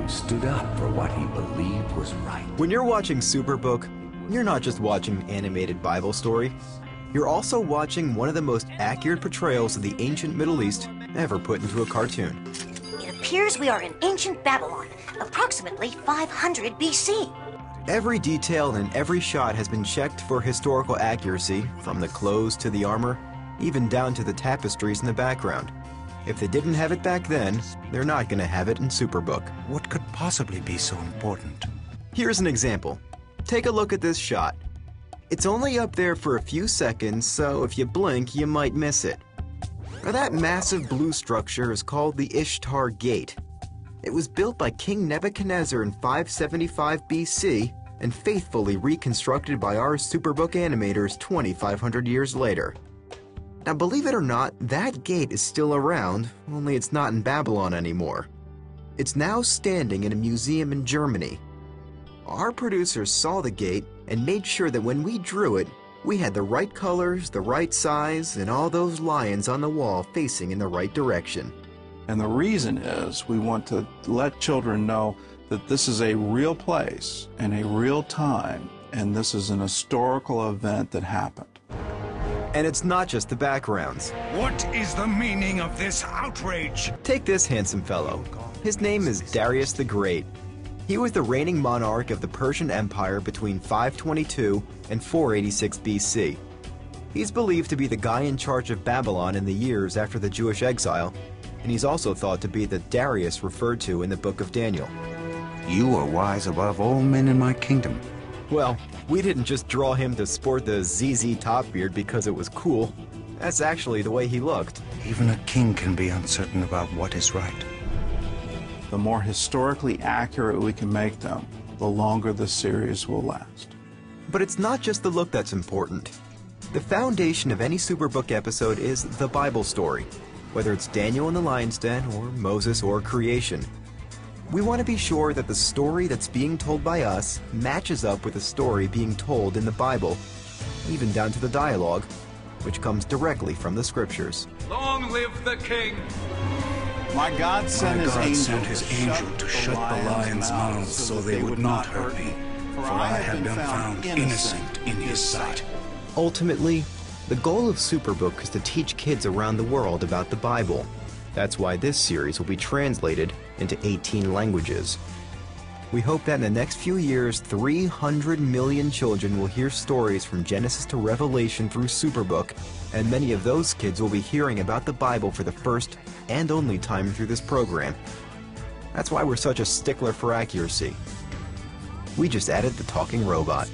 stood up for what he believed was right. When you're watching Superbook, you're not just watching an animated Bible story. You're also watching one of the most accurate portrayals of the ancient Middle East ever put into a cartoon. It appears we are in ancient Babylon, approximately 500 BC. Every detail and every shot has been checked for historical accuracy, from the clothes to the armor, even down to the tapestries in the background. If they didn't have it back then, they're not going to have it in Superbook. What could possibly be so important? Here's an example. Take a look at this shot. It's only up there for a few seconds, so if you blink, you might miss it. Now, that massive blue structure is called the Ishtar Gate. It was built by King Nebuchadnezzar in 575 BC and faithfully reconstructed by our Superbook animators 2,500 years later. Now, believe it or not, that gate is still around, only it's not in Babylon anymore. It's now standing in a museum in Germany. Our producers saw the gate and made sure that when we drew it, we had the right colors, the right size, and all those lions on the wall facing in the right direction. And the reason is we want to let children know that this is a real place and a real time, and this is an historical event that happened. And it's not just the backgrounds. What is the meaning of this outrage? Take this handsome fellow. His name is Darius the Great. He was the reigning monarch of the Persian Empire between 522 and 486 BC. He's believed to be the guy in charge of Babylon in the years after the Jewish exile, and he's also thought to be the Darius referred to in the book of Daniel. You are wise above all men in my kingdom. Well, we didn't just draw him to sport the ZZ top beard because it was cool. That's actually the way he looked. Even a king can be uncertain about what is right. The more historically accurate we can make them, the longer the series will last. But it's not just the look that's important. The foundation of any Superbook episode is the Bible story, whether it's Daniel in the lion's den or Moses or creation. We want to be sure that the story that's being told by us matches up with the story being told in the Bible, even down to the dialogue, which comes directly from the scriptures. Long live the king! My God sent his angel to shut the lions' mouths so they would not hurt me, for I have been found innocent in his sight. Ultimately, the goal of Superbook is to teach kids around the world about the Bible. That's why this series will be translated into 18 languages. We hope that in the next few years, 300 million children will hear stories from Genesis to Revelation through Superbook, and many of those kids will be hearing about the Bible for the first and only time through this program. That's why we're such a stickler for accuracy. We just added the talking robot.